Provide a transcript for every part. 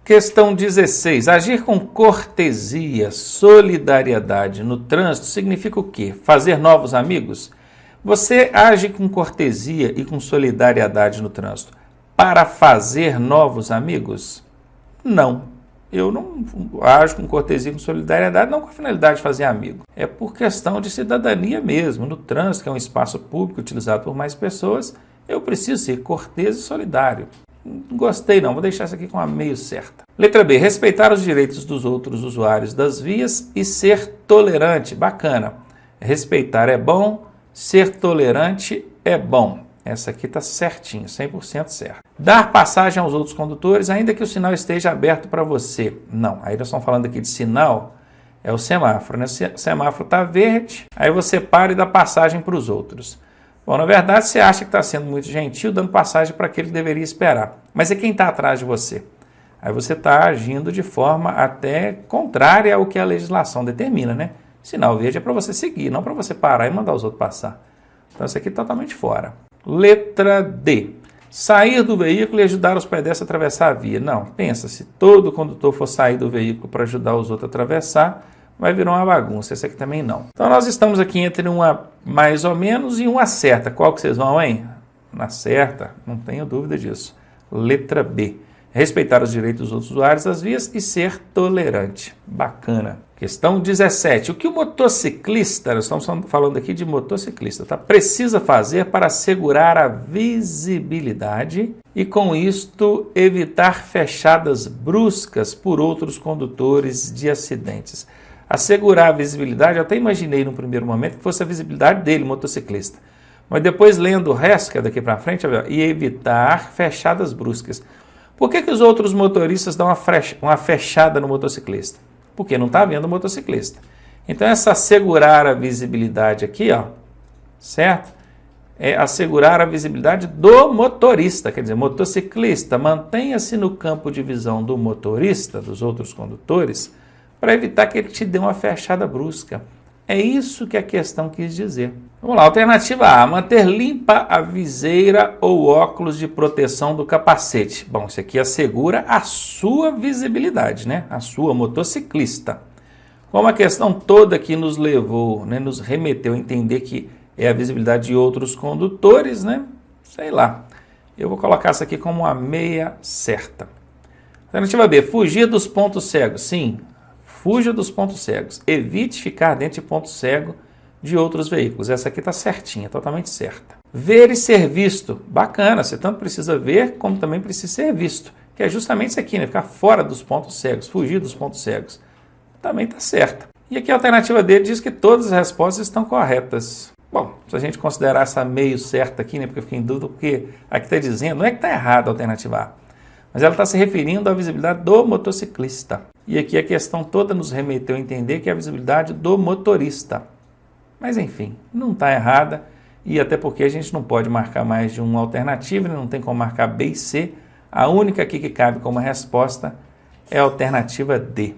Questão 16. Agir com cortesia, solidariedade no trânsito significa o quê? Fazer novos amigos? Você age com cortesia e com solidariedade no trânsito para fazer novos amigos? Não. Eu não ajo com cortesia e com solidariedade, não com a finalidade de fazer amigo. É por questão de cidadania mesmo. No trânsito, que é um espaço público utilizado por mais pessoas, eu preciso ser cortês e solidário. Não gostei não, vou deixar isso aqui com a meio certa. Letra B, respeitar os direitos dos outros usuários das vias e ser tolerante. Bacana. Respeitar é bom, ser tolerante é bom. Essa aqui está certinho, 100% certo. Dar passagem aos outros condutores, ainda que o sinal esteja aberto para você. Não, aí nós estamos falando aqui de sinal, é o semáforo, né? O semáforo está verde, aí você para e dá passagem para os outros. Bom, na verdade, você acha que está sendo muito gentil, dando passagem para aquele que deveria esperar. Mas é quem está atrás de você. Aí você está agindo de forma até contrária ao que a legislação determina, né? Sinal verde é para você seguir, não para você parar e mandar os outros passar. Então, isso aqui é totalmente fora. Letra D. Sair do veículo e ajudar os pedestres a atravessar a via. Não, pensa, se todo condutor for sair do veículo para ajudar os outros a atravessar, vai virar uma bagunça. Esse aqui também não. Então nós estamos aqui entre uma mais ou menos e uma certa. Qual que vocês vão, hein? Na certa, não tenho dúvida disso. Letra B. Respeitar os direitos dos outros usuários das vias e ser tolerante. Bacana. Questão 17. O que o motociclista, nós estamos falando aqui de motociclista, tá? Precisa fazer para assegurar a visibilidade e, com isto, evitar fechadas bruscas por outros condutores de acidentes? Assegurar a visibilidade, eu até imaginei no primeiro momento que fosse a visibilidade dele, motociclista. Mas depois, lendo o resto, que é daqui para frente, e evitar fechadas bruscas. Por que os outros motoristas dão uma fechada no motociclista? Porque não está vendo o motociclista. Então, essa assegurar a visibilidade aqui, ó, certo? É assegurar a visibilidade do motorista, quer dizer, motociclista, mantenha-se no campo de visão do motorista, dos outros condutores, para evitar que ele te dê uma fechada brusca. É isso que a questão quis dizer. Vamos lá, alternativa A, manter limpa a viseira ou óculos de proteção do capacete. Bom, isso aqui assegura a sua visibilidade, né? A sua motociclista. Como a questão toda que nos levou, né, nos remeteu a entender que é a visibilidade de outros condutores, né? Sei lá. Eu vou colocar isso aqui como uma meia certa. Alternativa B, fugir dos pontos cegos. Sim, fuja dos pontos cegos. Evite ficar dentro de ponto cego de outros veículos. Essa aqui está certinha, totalmente certa. Ver e ser visto. Bacana, você tanto precisa ver como também precisa ser visto. Que é justamente isso aqui, né? Ficar fora dos pontos cegos, fugir dos pontos cegos. Também está certa. E aqui a alternativa D diz que todas as respostas estão corretas. Bom, se a gente considerar essa meio certa aqui, né? Porque eu fiquei em dúvida, porque aqui está dizendo, não é que está errada a alternativa A, mas ela está se referindo à visibilidade do motociclista. E aqui a questão toda nos remeteu a entender que é a visibilidade do motorista. Mas enfim, não está errada, e até porque a gente não pode marcar mais de uma alternativa, não tem como marcar B e C. A única aqui que cabe como resposta é a alternativa D.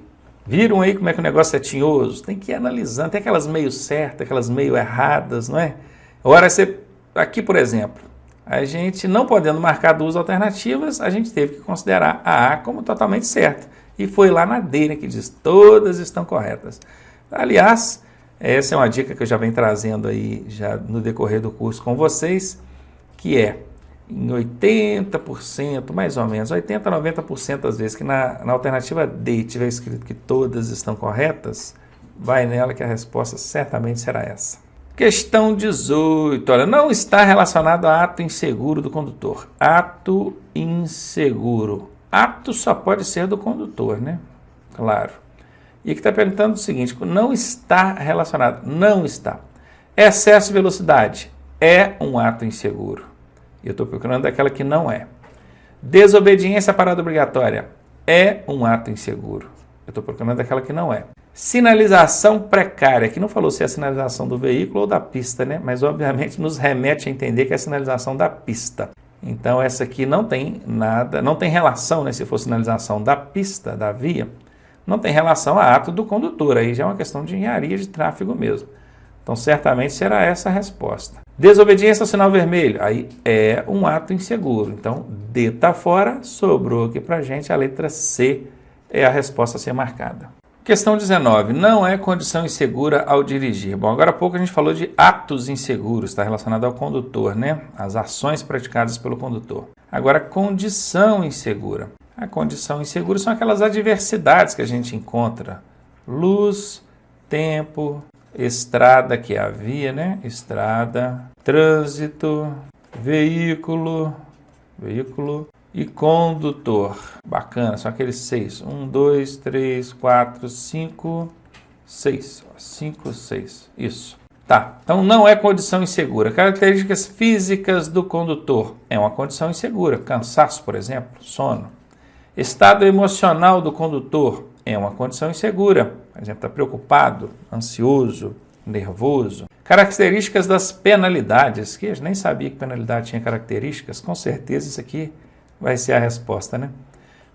Viram aí como é que o negócio é tinhoso? Tem que ir analisando, tem aquelas meio certas, aquelas meio erradas, não é? Agora, aqui, por exemplo, a gente não podendo marcar duas alternativas, a gente teve que considerar a A como totalmente certa. E foi lá na D, né, que diz todas estão corretas. Aliás, essa é uma dica que eu já venho trazendo aí já no decorrer do curso com vocês, que é em 80%, mais ou menos, 80% a 90% das vezes que na alternativa D tiver escrito que todas estão corretas, vai nela que a resposta certamente será essa. Questão 18. Olha, não está relacionado a ato inseguro do condutor. Ato inseguro. Ato só pode ser do condutor, né? Claro. E aqui está perguntando o seguinte, não está relacionado. Não está. Excesso de velocidade é um ato inseguro. Eu estou procurando aquela que não é. Desobediência à parada obrigatória é um ato inseguro. Eu estou procurando aquela que não é. Sinalização precária, que não falou se é a sinalização do veículo ou da pista, né? Mas obviamente nos remete a entender que é a sinalização da pista. Então essa aqui não tem nada, não tem relação, né? Se for sinalização da pista, da via, não tem relação a ato do condutor, aí já é uma questão de engenharia de tráfego mesmo. Então, certamente será essa a resposta. Desobediência ao sinal vermelho, aí é um ato inseguro. Então, D está fora, sobrou aqui para a gente a letra C, é a resposta a ser marcada. Questão 19. Não é condição insegura ao dirigir. Bom, agora há pouco a gente falou de atos inseguros, está relacionado ao condutor, né? As ações praticadas pelo condutor. Agora, condição insegura. A condição insegura são aquelas adversidades que a gente encontra. Luz, tempo, estrada, que é a via, né? Estrada, trânsito, veículo e condutor. Bacana, são aqueles 6. 1, 2, 3, 4, 5, 6. 5, 6. Isso. Tá, então não é condição insegura. Características físicas do condutor. É uma condição insegura. Cansaço, por exemplo, sono. Estado emocional do condutor. É uma condição insegura. Por exemplo, está preocupado, ansioso, nervoso. Características das penalidades, que eu nem sabia que penalidade tinha características. Com certeza isso aqui vai ser a resposta, né?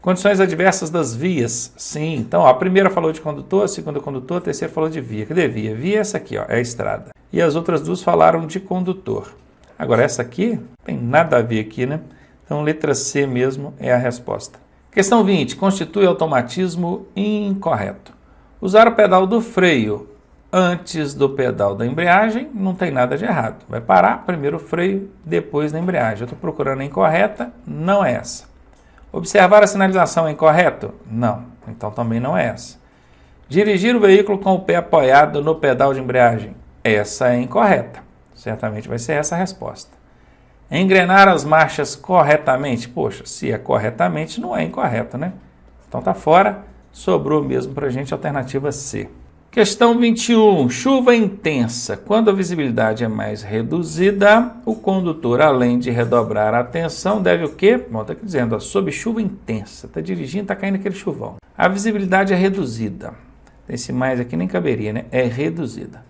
Condições adversas das vias. Sim, então ó, a primeira falou de condutor, a segunda condutor, a terceira falou de via. Cadê via? Via é essa aqui, ó, é a estrada. E as outras duas falaram de condutor. Agora essa aqui, tem nada a ver aqui, né? Então letra C mesmo é a resposta. Questão 20. Constitui automatismo incorreto. Usar o pedal do freio antes do pedal da embreagem não tem nada de errado. Vai parar, primeiro o freio, depois da embreagem. Eu estou procurando a incorreta, não é essa. Observar a sinalização é incorreto? Não, então também não é essa. Dirigir o veículo com o pé apoiado no pedal de embreagem? Essa é incorreta. Certamente vai ser essa a resposta. Engrenar as marchas corretamente? Poxa, se é corretamente, não é incorreto, né? Então tá fora, sobrou mesmo para a gente a alternativa C. Questão 21. Chuva intensa. Quando a visibilidade é mais reduzida, o condutor, além de redobrar a atenção, deve o quê? Bom, está aqui dizendo, ó, sob chuva intensa. Está dirigindo, está caindo aquele chuvão. A visibilidade é reduzida. Esse mais aqui nem caberia, né? É reduzida.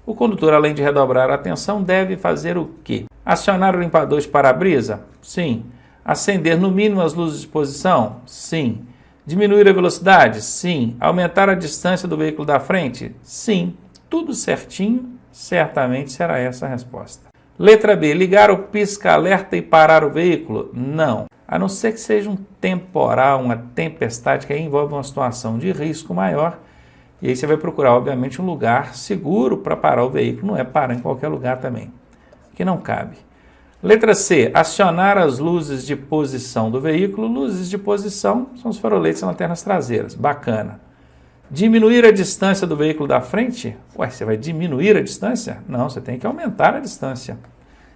O condutor, além de redobrar a atenção, deve fazer o quê? Acionar o limpador de para-brisa? Sim. Acender no mínimo as luzes de posição? Sim. Diminuir a velocidade? Sim. Aumentar a distância do veículo da frente? Sim. Tudo certinho, certamente será essa a resposta. Letra B. Ligar o pisca-alerta e parar o veículo? Não. A não ser que seja um temporal, uma tempestade que aí envolve uma situação de risco maior. E aí você vai procurar, obviamente, um lugar seguro para parar o veículo. Não é parar em qualquer lugar também, que não cabe. Letra C. Acionar as luzes de posição do veículo. Luzes de posição são os faroletes e lanternas traseiras. Bacana. Diminuir a distância do veículo da frente? Ué, você vai diminuir a distância? Não, você tem que aumentar a distância.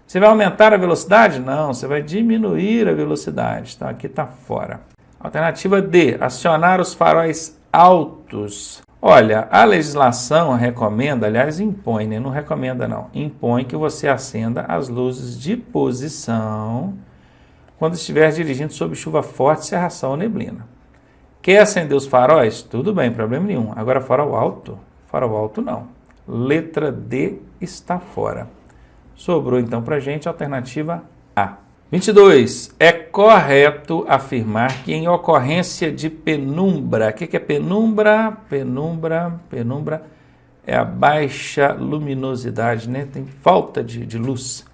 Você vai aumentar a velocidade? Não, você vai diminuir a velocidade. Então aqui está fora. Alternativa D. Acionar os faróis altos. Olha, a legislação recomenda, aliás, impõe, né? Não recomenda não, impõe que você acenda as luzes de posição quando estiver dirigindo sob chuva forte, cerração ou neblina. Quer acender os faróis? Tudo bem, problema nenhum. Agora farol alto não. Letra D está fora. Sobrou então para a gente a alternativa A. 22. É correto afirmar que em ocorrência de penumbra, o que é penumbra? Penumbra é a baixa luminosidade, né? Tem falta de luz.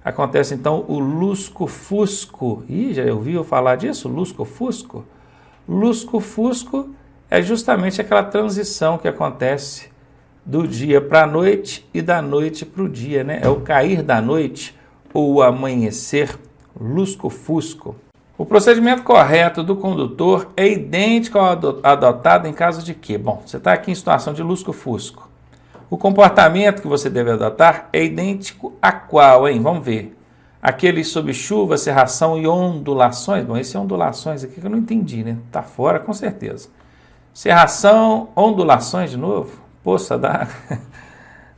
Acontece então o lusco-fusco. Ih, já ouviu falar disso? Lusco-fusco? Lusco-fusco é justamente aquela transição que acontece do dia para a noite e da noite para o dia, né? É o cair da noite ou o amanhecer. Lusco-fusco. O procedimento correto do condutor é idêntico ao adotado em caso de quê? Bom, você está aqui em situação de lusco-fusco. O comportamento que você deve adotar é idêntico a qual, hein? Vamos ver. Aquele sob chuva, cerração e ondulações. Bom, esse é ondulações aqui que eu não entendi, né? Está fora, com certeza. Cerração, ondulações de novo? Poça d'água?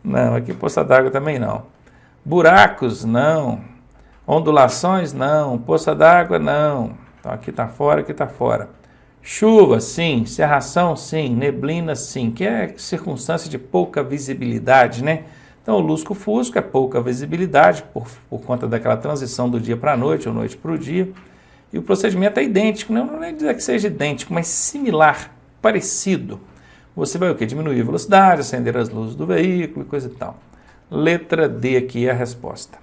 Não, aqui poça d'água também não. Buracos? Não. Ondulações? Não. Poça d'água? Não. Então aqui está fora, aqui está fora. Chuva? Sim. Cerração? Sim. Neblina? Sim. Que é circunstância de pouca visibilidade, né? Então o lusco-fusco é pouca visibilidade por conta daquela transição do dia para a noite ou noite para o dia. E o procedimento é idêntico, não vou nem dizer que seja idêntico, mas similar, parecido. Você vai o quê? Diminuir a velocidade, acender as luzes do veículo e coisa e tal. Letra D aqui é a resposta.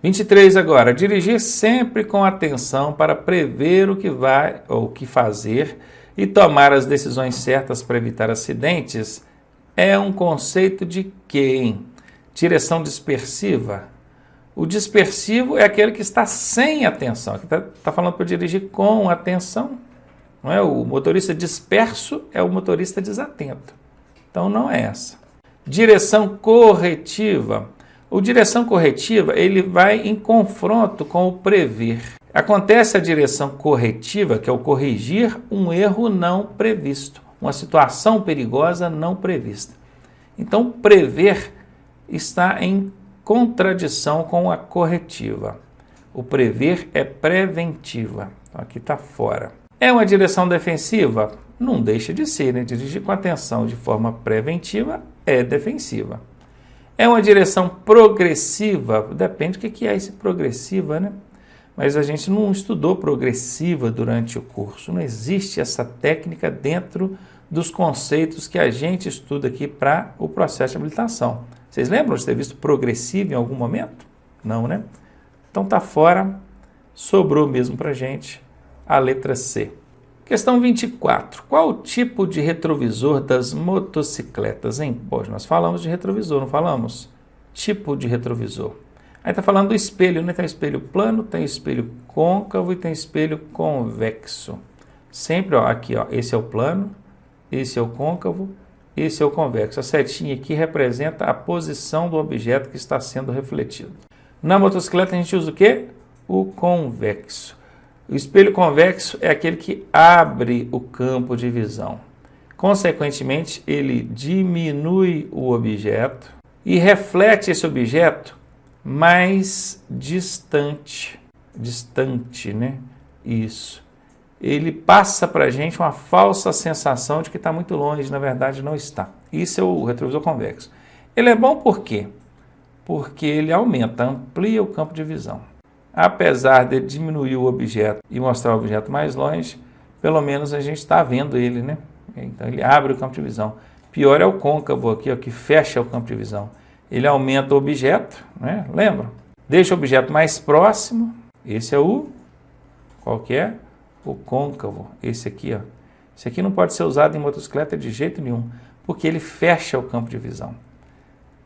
23 agora. Dirigir sempre com atenção para prever o que vai ou o que fazer e tomar as decisões certas para evitar acidentes é um conceito de quê, hein? Direção dispersiva. O dispersivo é aquele que está sem atenção. Aqui está falando para dirigir com atenção. Não é? O motorista disperso é o motorista desatento. Então não é essa. Direção corretiva. O direção corretiva ele vai em confronto com o prever. Acontece a direção corretiva, que é o corrigir um erro não previsto, uma situação perigosa não prevista. Então, prever está em contradição com a corretiva. O prever é preventiva. Então, aqui está fora. É uma direção defensiva? Não deixa de ser, né? Dirigir com atenção de forma preventiva é defensiva. É uma direção progressiva? Depende do que é esse progressiva, né? Mas a gente não estudou progressiva durante o curso. Não existe essa técnica dentro dos conceitos que a gente estuda aqui para o processo de habilitação. Vocês lembram de ter visto progressivo em algum momento? Não, né? Então está fora, sobrou mesmo para a gente a letra C. Questão 24. Qual o tipo de retrovisor das motocicletas, hein? Poxa, nós falamos de retrovisor, não falamos? Tipo de retrovisor. Aí está falando do espelho, né? Tem espelho plano, tem espelho côncavo e tem espelho convexo. Sempre, ó, aqui, ó, esse é o plano, esse é o côncavo, esse é o convexo. A setinha aqui representa a posição do objeto que está sendo refletido. Na motocicleta a gente usa o quê? O convexo. O espelho convexo é aquele que abre o campo de visão. Consequentemente, ele diminui o objeto e reflete esse objeto mais distante. Distante, né? Isso. Ele passa para a gente uma falsa sensação de que está muito longe, na verdade não está. Isso é o retrovisor convexo. Ele é bom por quê? Porque ele aumenta, amplia o campo de visão. Apesar de diminuir o objeto e mostrar o objeto mais longe, pelo menos a gente está vendo ele, né? Então ele abre o campo de visão. Pior é o côncavo aqui, ó, que fecha o campo de visão. Ele aumenta o objeto, né? Lembra? Deixa o objeto mais próximo. Esse é o... Qual que é? O côncavo. Esse aqui, ó. Esse aqui não pode ser usado em motocicleta de jeito nenhum, porque ele fecha o campo de visão.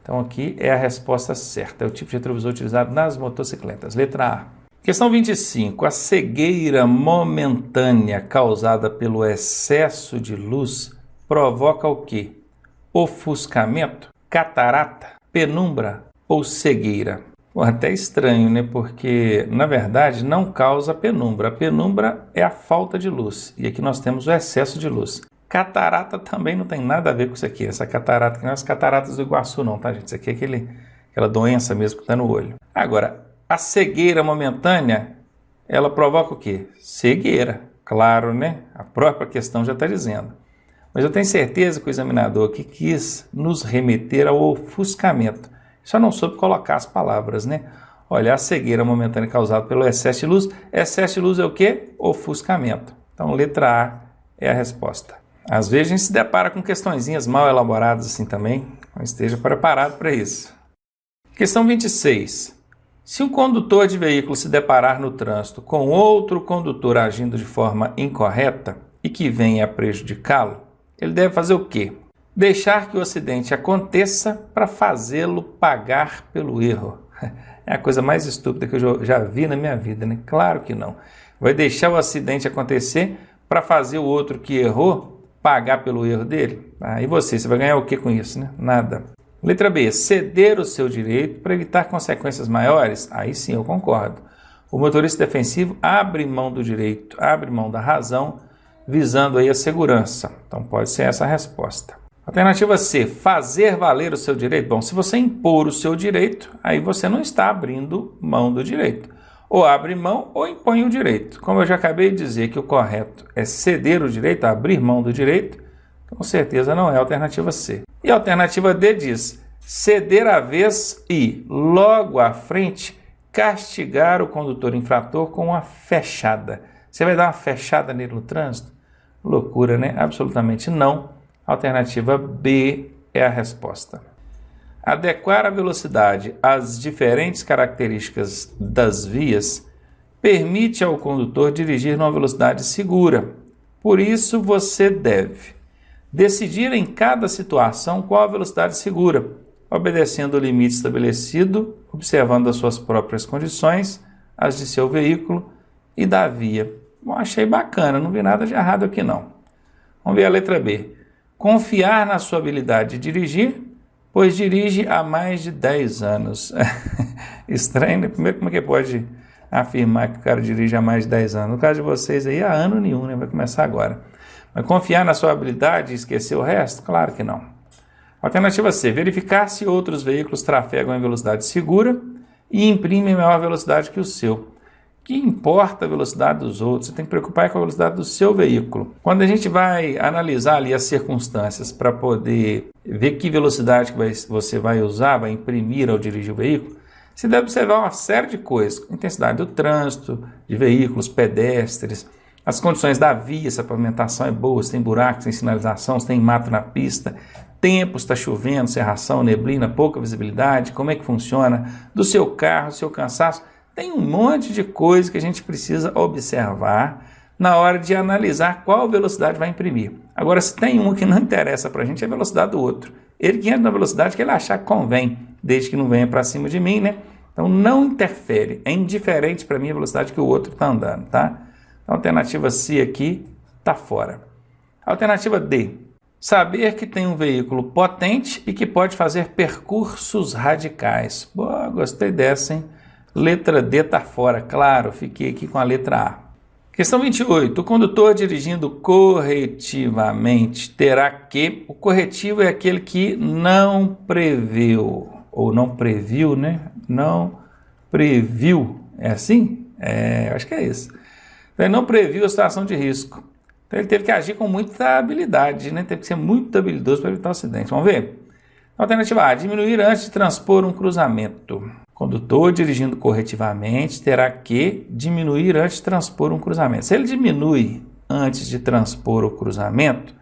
Então aqui é a resposta certa. É o tipo de retrovisor utilizado nas motocicletas. Letra A. Questão 25. A cegueira momentânea causada pelo excesso de luz provoca o quê? Ofuscamento, catarata, penumbra ou cegueira? Bom, até estranho, né? Porque, na verdade, não causa penumbra. A penumbra é a falta de luz. E aqui nós temos o excesso de luz. Catarata também não tem nada a ver com isso aqui. Essa catarata aqui não é as cataratas do Iguaçu, não, tá, gente? Isso aqui é aquela doença mesmo que está no olho. Agora, a cegueira momentânea, ela provoca o quê? Cegueira. Claro, né? A própria questão já está dizendo. Mas eu tenho certeza que o examinador aqui quis nos remeter ao ofuscamento. Só não soube colocar as palavras, né? Olha, a cegueira momentânea causada pelo excesso de luz. Excesso de luz é o quê? Ofuscamento. Então, letra A é a resposta. Às vezes a gente se depara com questõezinhas mal elaboradas assim também, mas esteja preparado para isso. Questão 26. Se um condutor de veículo se deparar no trânsito com outro condutor agindo de forma incorreta e que venha a prejudicá-lo, ele deve fazer o quê? Deixar que o acidente aconteça para fazê-lo pagar pelo erro. É a coisa mais estúpida que eu já vi na minha vida, né? Claro que não. Vai deixar o acidente acontecer para fazer o outro que errou pagar pelo erro dele? E você vai ganhar o que com isso, né? Nada. Letra B. Ceder o seu direito para evitar consequências maiores? Aí sim, eu concordo. O motorista defensivo abre mão do direito, abre mão da razão, visando aí a segurança. Então pode ser essa a resposta. Alternativa C. Fazer valer o seu direito? Bom, se você impor o seu direito, aí você não está abrindo mão do direito. Ou abre mão ou impõe o direito. Como eu já acabei de dizer que o correto é ceder o direito, abrir mão do direito, com certeza não é a alternativa C. E a alternativa D diz ceder a vez e, logo à frente, castigar o condutor infrator com uma fechada. Você vai dar uma fechada nele no trânsito? Loucura, né? Absolutamente não. A alternativa B é a resposta. Adequar a velocidade às diferentes características das vias permite ao condutor dirigir numa velocidade segura. Por isso, você deve decidir em cada situação qual a velocidade segura, obedecendo o limite estabelecido, observando as suas próprias condições, as de seu veículo e da via. Bom, achei bacana, não vi nada de errado aqui não. Vamos ver a letra B. Confiar na sua habilidade de dirigir, pois dirige há mais de 10 anos. Estranho, né? Primeiro, como é que pode afirmar que o cara dirige há mais de 10 anos? No caso de vocês aí, há ano nenhum, né? Vai começar agora. Mas confiar na sua habilidade e esquecer o resto? Claro que não. Alternativa C. Verificar se outros veículos trafegam em velocidade segura e imprimem maior velocidade que o seu. Que importa a velocidade dos outros? Você tem que preocupar com a velocidade do seu veículo. Quando a gente vai analisar ali as circunstâncias para poder ver que velocidade que você vai usar, vai imprimir ao dirigir o veículo, você deve observar uma série de coisas. Intensidade do trânsito, de veículos, pedestres, as condições da via, se a pavimentação é boa, se tem buracos, se tem sinalização, se tem mato na pista, tempo, se está chovendo, cerração, neblina, pouca visibilidade, como é que funciona, do seu carro, do seu cansaço. Tem um monte de coisas que a gente precisa observar na hora de analisar qual velocidade vai imprimir. Agora, se tem uma que não interessa para a gente, é a velocidade do outro. Ele que entra na velocidade que ele achar que convém, desde que não venha para cima de mim, né? Então, não interfere. É indiferente para mim a velocidade que o outro está andando, tá? A alternativa C aqui está fora. Alternativa D. Saber que tem um veículo potente e que pode fazer percursos radicais. Boa, gostei dessa, hein? Letra D está fora, claro, fiquei aqui com a letra A. Questão 28. O condutor dirigindo corretivamente terá que... O corretivo é aquele que não previu, ou não previu, né? Não previu. É assim? Acho que é isso. Então, ele não previu a situação de risco. Então, ele teve que agir com muita habilidade, né? Teve que ser muito habilidoso para evitar o acidente. Vamos ver? Alternativa A. Diminuir antes de transpor um cruzamento. Condutor dirigindo corretivamente terá que diminuir antes de transpor um cruzamento. Se ele diminui antes de transpor o cruzamento,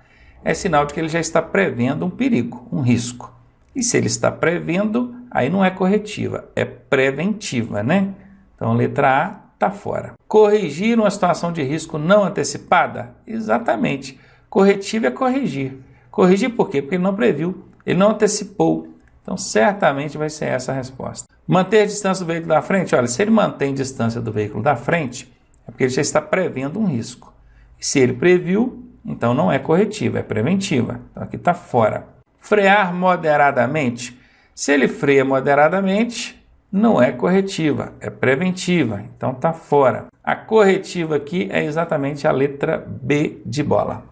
é sinal de que ele já está prevendo um perigo, um risco. E se ele está prevendo, aí não é corretiva, é preventiva, né? Então, letra A está fora. Corrigir uma situação de risco não antecipada? Exatamente. Corretivo é corrigir. Corrigir por quê? Porque ele não previu, ele não antecipou. Então, certamente vai ser essa a resposta. Manter a distância do veículo da frente? Olha, se ele mantém distância do veículo da frente, é porque ele já está prevendo um risco. E se ele previu, então não é corretiva, é preventiva. Então, aqui está fora. Frear moderadamente? Se ele freia moderadamente, não é corretiva, é preventiva. Então, está fora. A corretiva aqui é exatamente a letra B de bola.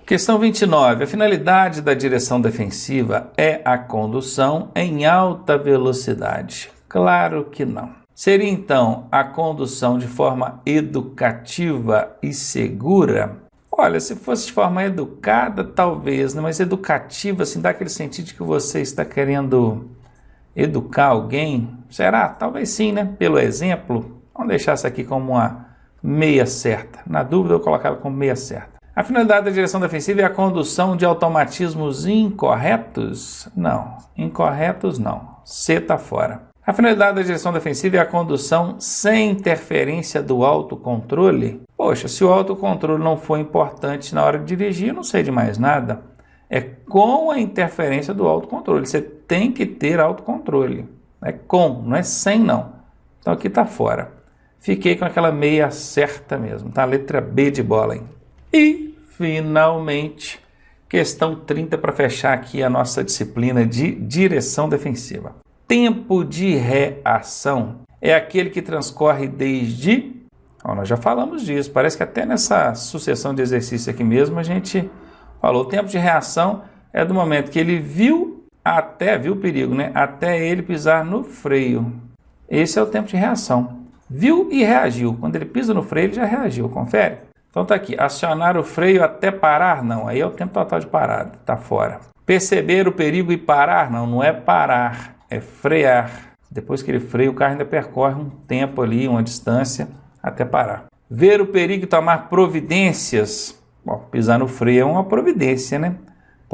Questão 29. A finalidade da direção defensiva é a condução em alta velocidade? Claro que não. Seria, então, a condução de forma educativa e segura? Olha, se fosse de forma educada, talvez, né? Mas educativa, assim, dá aquele sentido de que você está querendo educar alguém? Será? Talvez sim, né? Pelo exemplo, vamos deixar isso aqui como uma meia certa. Na dúvida, eu vou colocar ela como meia certa. A finalidade da direção defensiva é a condução de automatismos incorretos? Não. Incorretos, não. C está fora. A finalidade da direção defensiva é a condução sem interferência do autocontrole? Poxa, se o autocontrole não for importante na hora de dirigir, eu não sei de mais nada. É com a interferência do autocontrole. Você tem que ter autocontrole. É com, não é sem, não. Então aqui está fora. Fiquei com aquela meia certa mesmo, tá? Letra B de bola, hein? E, finalmente, questão 30 para fechar aqui a nossa disciplina de direção defensiva. Tempo de reação é aquele que transcorre desde... nós já falamos disso, parece que até nessa sucessão de exercícios aqui mesmo a gente falou. O tempo de reação é do momento que ele viu o perigo, né? Até ele pisar no freio. Esse é o tempo de reação. Viu e reagiu. Quando ele pisa no freio, ele já reagiu. Confere? Então tá aqui, acionar o freio até parar? Não, aí é o tempo total de parada, tá fora. Perceber o perigo e parar? Não, não é parar, é frear. Depois que ele freia, o carro ainda percorre um tempo ali, uma distância, até parar. Ver o perigo e tomar providências? Bom, pisar no freio é uma providência, né?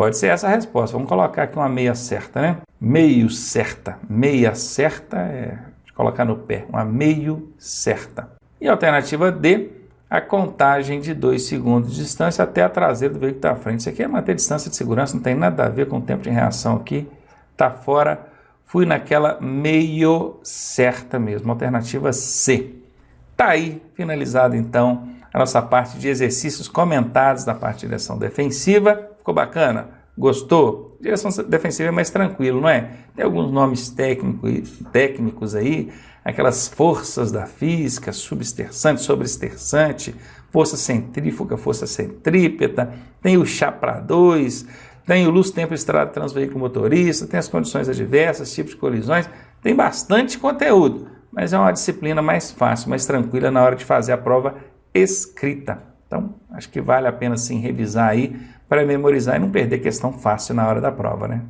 Pode ser essa a resposta. Vamos colocar aqui uma meia certa, né? Meio certa. Meia certa é de colocar no pé. Uma meio certa. E a alternativa D, a contagem de 2 segundos de distância até a traseira do veículo da frente. Isso aqui é manter distância de segurança, não tem nada a ver com o tempo de reação aqui. Tá fora. Fui naquela meio certa mesmo. Alternativa C. Tá aí, finalizado então a nossa parte de exercícios comentados da parte de direção defensiva. Ficou bacana? Gostou? Direção defensiva é mais tranquilo, não é? Tem alguns nomes técnicos aí, aquelas forças da física, subestersante, sobreestersante, força centrífuga, força centrípeta, tem o chá para 2, tem o luz, tempo, estrada, transveículo motorista, tem as condições adversas, tipos de colisões, tem bastante conteúdo, mas é uma disciplina mais fácil, mais tranquila na hora de fazer a prova escrita. Então, acho que vale a pena sim revisar aí para memorizar e não perder questão fácil na hora da prova, né?